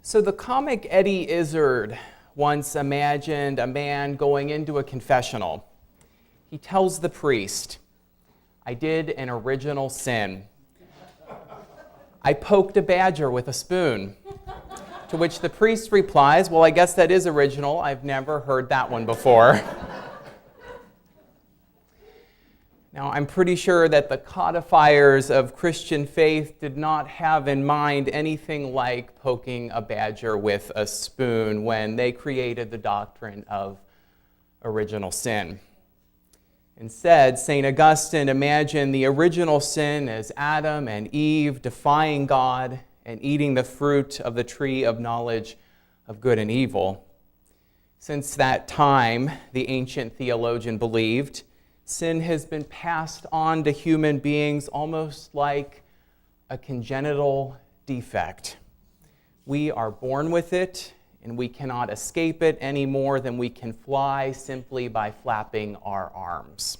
So the comic Eddie Izzard once imagined a man going into a confessional. He tells the priest, "I did an original sin. I poked a badger with a spoon." To which the priest replies, "Well, I guess that is original. I've never heard that one before." Now, I'm pretty sure that the codifiers of Christian faith did not have in mind anything like poking a badger with a spoon when they created the doctrine of original sin. Instead, St. Augustine imagined the original sin as Adam and Eve defying God and eating the fruit of the tree of knowledge of good and evil. Since that time, the ancient theologian believed, sin has been passed on to human beings almost like a congenital defect. We are born with it, and we cannot escape it any more than we can fly simply by flapping our arms.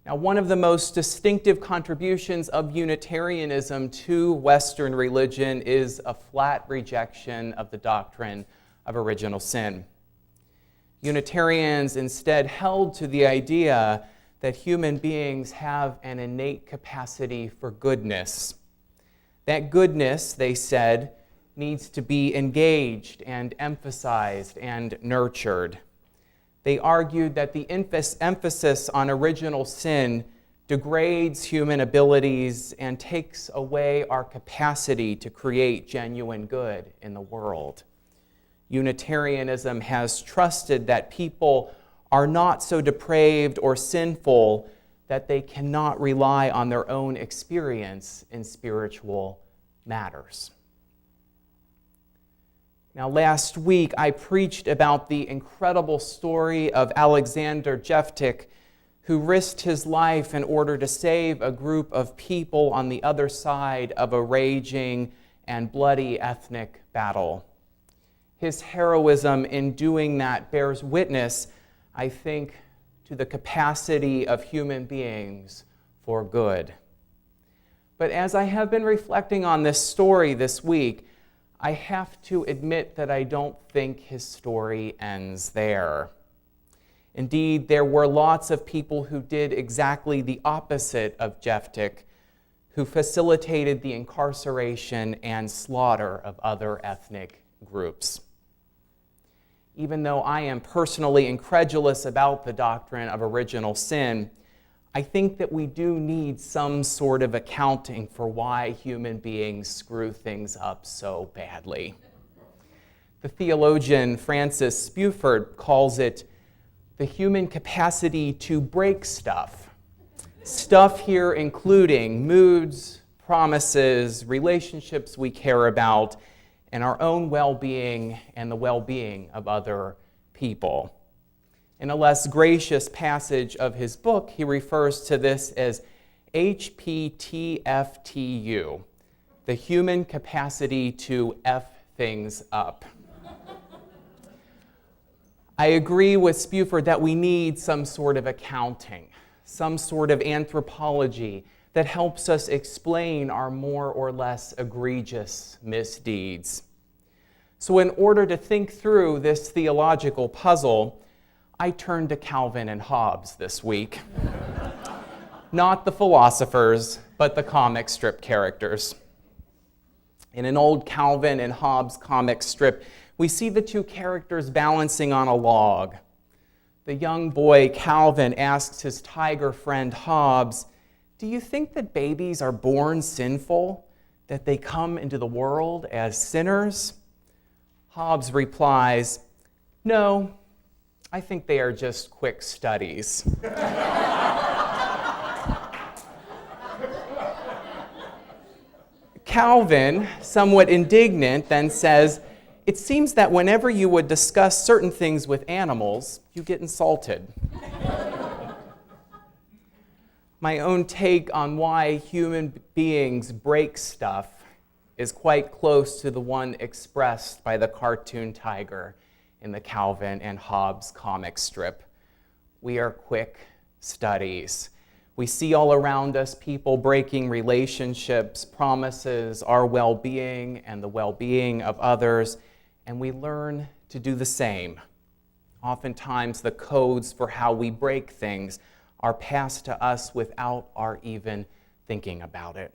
Now, one of the most distinctive contributions of Unitarianism to Western religion is a flat rejection of the doctrine of original sin. Unitarians instead held to the idea that human beings have an innate capacity for goodness. That goodness, they said, needs to be engaged and emphasized and nurtured. They argued that the emphasis on original sin degrades human abilities and takes away our capacity to create genuine good in the world. Unitarianism has trusted that people are not so depraved or sinful that they cannot rely on their own experience in spiritual matters. Now, last week I preached about the incredible story of Alexander Jeftik, who risked his life in order to save a group of people on the other side of a raging and bloody ethnic battle. His heroism in doing that bears witness, I think, to the capacity of human beings for good. But as I have been reflecting on this story this week, I have to admit that I don't think his story ends there. Indeed, there were lots of people who did exactly the opposite of Jeftik, who facilitated the incarceration and slaughter of other ethnic groups. Even though I am personally incredulous about the doctrine of original sin, I think that we do need some sort of accounting for why human beings screw things up so badly. The theologian Francis Spuford calls it the human capacity to break stuff. Stuff here including moods, promises, relationships we care about, and our own well-being and the well-being of other people. In a less gracious passage of his book, he refers to this as HPTFTU, the human capacity to F things up. I agree with Spuford that we need some sort of accounting, some sort of anthropology that helps us explain our more or less egregious misdeeds. So in order to think through this theological puzzle, I turned to Calvin and Hobbes this week. Not the philosophers, but the comic strip characters. In an old Calvin and Hobbes comic strip, we see the two characters balancing on a log. The young boy Calvin asks his tiger friend Hobbes, "Do you think that babies are born sinful, that they come into the world as sinners?" Hobbes replies, "No, I think they are just quick studies." Calvin, somewhat indignant, then says, "It seems that whenever you would discuss certain things with animals, you get insulted." My own take on why human beings break stuff is quite close to the one expressed by the cartoon tiger in the Calvin and Hobbes comic strip. We are quick studies. We see all around us people breaking relationships, promises, our well-being and the well-being of others, and we learn to do the same. Oftentimes, the codes for how we break things are passed to us without our even thinking about it.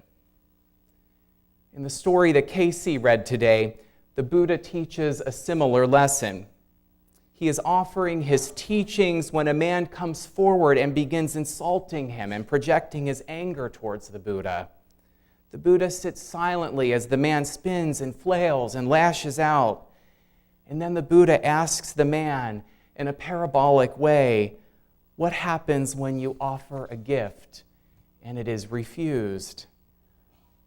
In the story that Casey read today, the Buddha teaches a similar lesson. He is offering his teachings when a man comes forward and begins insulting him and projecting his anger towards the Buddha. The Buddha sits silently as the man spins and flails and lashes out. And then the Buddha asks the man in a parabolic way, what happens when you offer a gift and it is refused?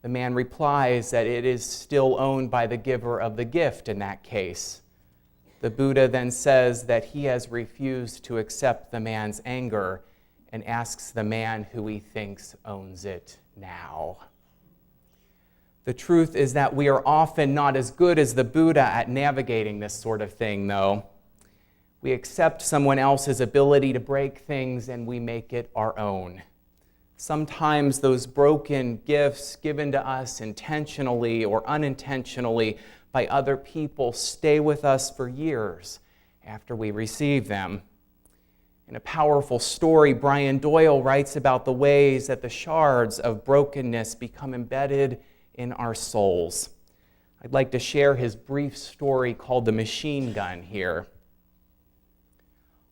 The man replies that it is still owned by the giver of the gift in that case. The Buddha then says that he has refused to accept the man's anger and asks the man who he thinks owns it now. The truth is that we are often not as good as the Buddha at navigating this sort of thing, though. We accept someone else's ability to break things and we make it our own. Sometimes those broken gifts given to us intentionally or unintentionally by other people stay with us for years after we receive them. In a powerful story, Brian Doyle writes about the ways that the shards of brokenness become embedded in our souls. I'd like to share his brief story called The Machine Gun here.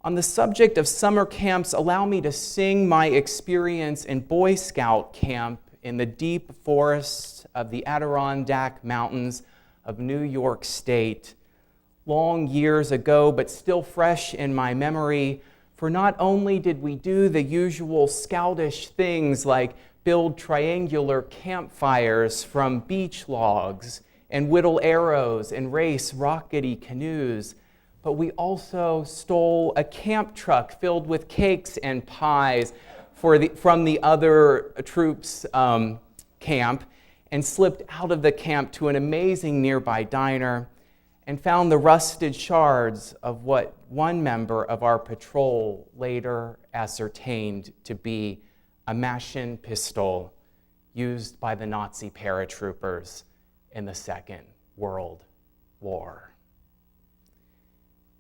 On the subject of summer camps, allow me to sing my experience in Boy Scout camp in the deep forests of the Adirondack Mountains of New York State, long years ago, but still fresh in my memory, for not only did we do the usual scoutish things like build triangular campfires from beach logs and whittle arrows and race rockety canoes, but we also stole a camp truck filled with cakes and pies from the other troops' camp and slipped out of the camp to an amazing nearby diner and found the rusted shards of what one member of our patrol later ascertained to be a Machine pistol used by the Nazi paratroopers in the Second World War.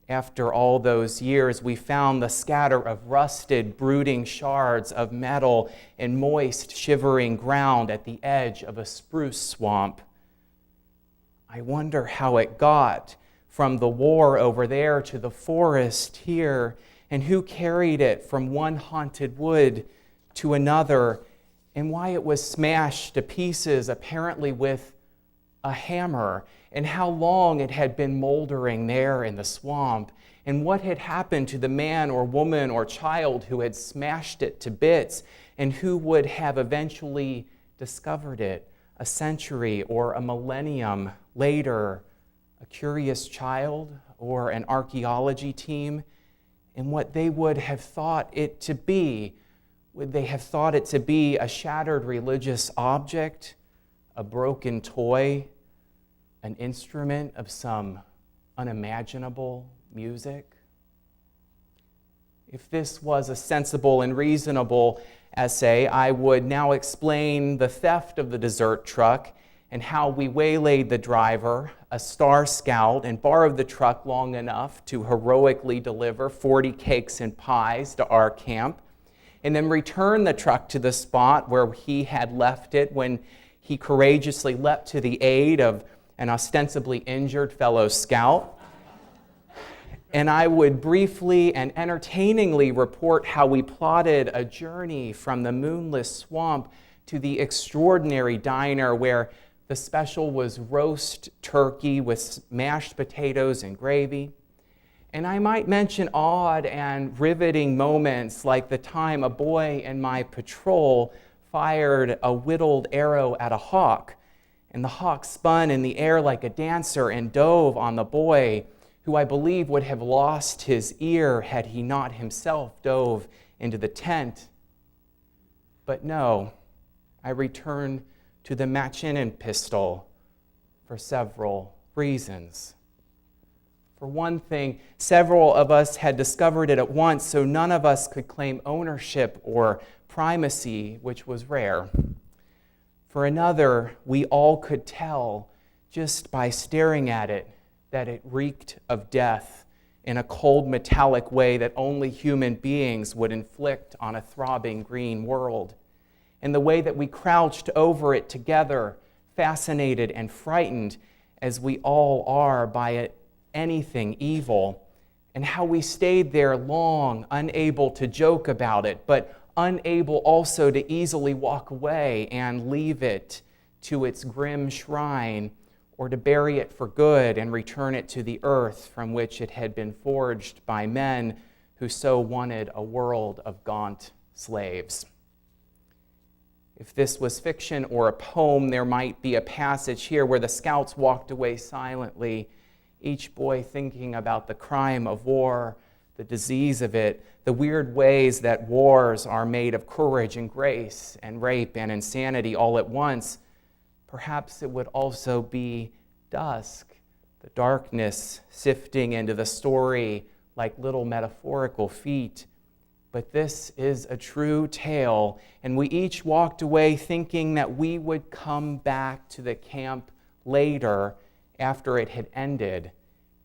After all those years, we found the scatter of rusted, brooding shards of metal in moist, shivering ground at the edge of a spruce swamp. I wonder how it got from the war over there to the forest here, and who carried it from one haunted wood to another, and why it was smashed to pieces, apparently with a hammer, and how long it had been moldering there in the swamp, and what had happened to the man or woman or child who had smashed it to bits, and who would have eventually discovered it a century or a millennium later, a curious child or an archaeology team, and what they would have thought it to be. Would they have thought it to be a shattered religious object, a broken toy, an instrument of some unimaginable music? If this was a sensible and reasonable essay, I would now explain the theft of the dessert truck and how we waylaid the driver, a Star Scout, and borrowed the truck long enough to heroically deliver 40 cakes and pies to our camp, and then return the truck to the spot where he had left it when he courageously leapt to the aid of an ostensibly injured fellow scout. And I would briefly and entertainingly report how we plotted a journey from the moonless swamp to the extraordinary diner where the special was roast turkey with mashed potatoes and gravy. And I might mention odd and riveting moments like the time a boy in my patrol fired a whittled arrow at a hawk, and the hawk spun in the air like a dancer and dove on the boy, who I believe would have lost his ear had he not himself dove into the tent. But no, I return to the Machine pistol for several reasons. For one thing, several of us had discovered it at once, so none of us could claim ownership or primacy, which was rare. For another, we all could tell just by staring at it that it reeked of death in a cold metallic way that only human beings would inflict on a throbbing green world. And the way that we crouched over it together, fascinated and frightened, as we all are by anything evil, and how we stayed there long, unable to joke about it, but unable also to easily walk away and leave it to its grim shrine, or to bury it for good and return it to the earth from which it had been forged by men who so wanted a world of gaunt slaves. If this was fiction or a poem, there might be a passage here where the scouts walked away silently, each boy thinking about the crime of war, the disease of it, the weird ways that wars are made of courage and grace and rape and insanity all at once. Perhaps it would also be dusk, the darkness sifting into the story like little metaphorical feet. But this is a true tale, and we each walked away thinking that we would come back to the camp later after it had ended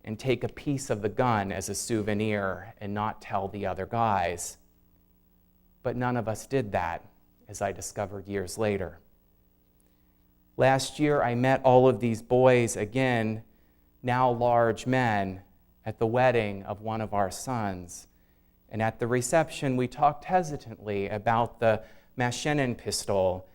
and take a piece of the gun as a souvenir and not tell the other guys. But none of us did that, as I discovered years later. Last year, I met all of these boys again, now large men, at the wedding of one of our sons. And at the reception, we talked hesitantly about the Maschinen pistol,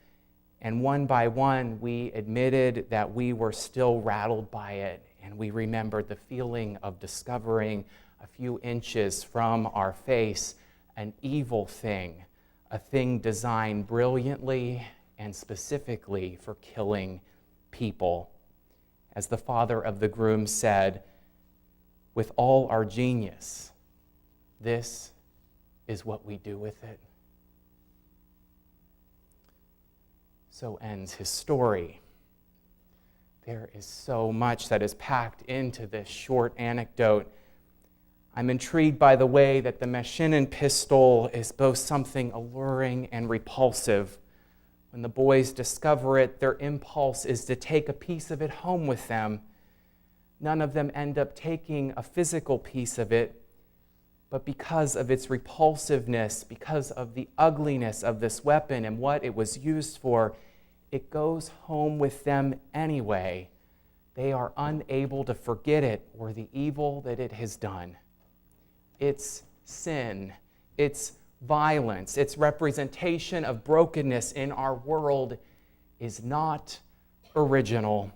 and one by one, we admitted that we were still rattled by it, and we remembered the feeling of discovering a few inches from our face an evil thing, a thing designed brilliantly and specifically for killing people. As the father of the groom said, with all our genius, this is what we do with it. So ends his story. There is so much that is packed into this short anecdote. I'm intrigued by the way that the Maschinen pistol is both something alluring and repulsive. When the boys discover it, their impulse is to take a piece of it home with them. None of them end up taking a physical piece of it, but because of its repulsiveness, because of the ugliness of this weapon and what it was used for, it goes home with them anyway. They are unable to forget it or the evil that it has done. Its sin, its violence, its representation of brokenness in our world is not original.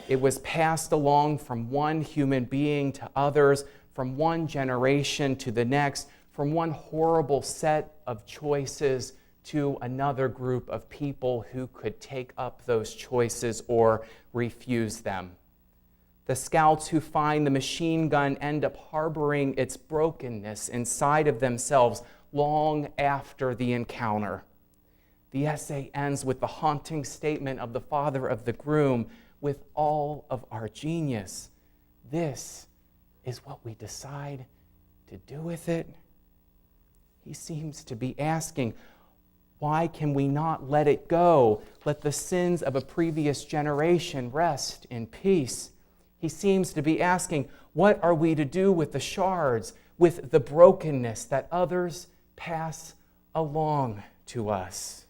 It was passed along from one human being to others, from one generation to the next, from one horrible set of choices to another group of people who could take up those choices or refuse them. The scouts who find the machine gun end up harboring its brokenness inside of themselves long after the encounter. The essay ends with the haunting statement of the father of the groom, with all of our genius, this is what we decide to do with it. He seems to be asking, why can we not let it go? Let the sins of a previous generation rest in peace. He seems to be asking, what are we to do with the shards, with the brokenness that others pass along to us?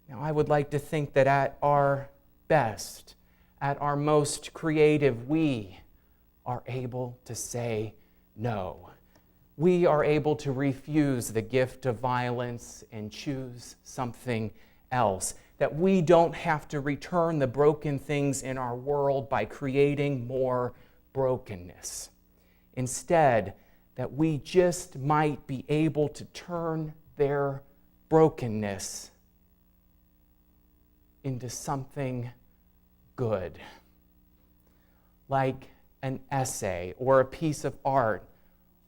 Now, I would like to think that at our best, at our most creative, we are able to say no. We are able to refuse the gift of violence and choose something else. That we don't have to return the broken things in our world by creating more brokenness. Instead, that we just might be able to turn their brokenness into something good, like an essay or a piece of art,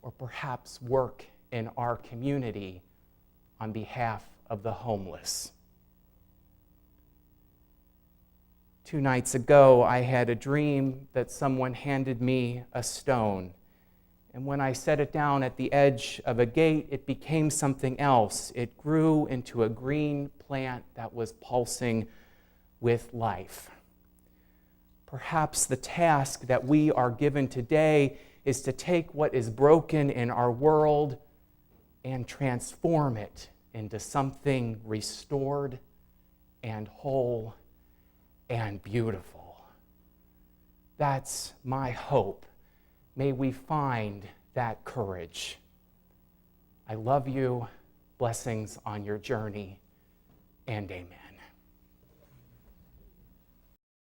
or perhaps work in our community on behalf of the homeless. 2 nights ago, I had a dream that someone handed me a stone. And when I set it down at the edge of a gate, it became something else. It grew into a green plant that was pulsing with life. Perhaps the task that we are given today is to take what is broken in our world and transform it into something restored and whole and beautiful. That's my hope. May we find that courage. I love you. Blessings on your journey, and amen.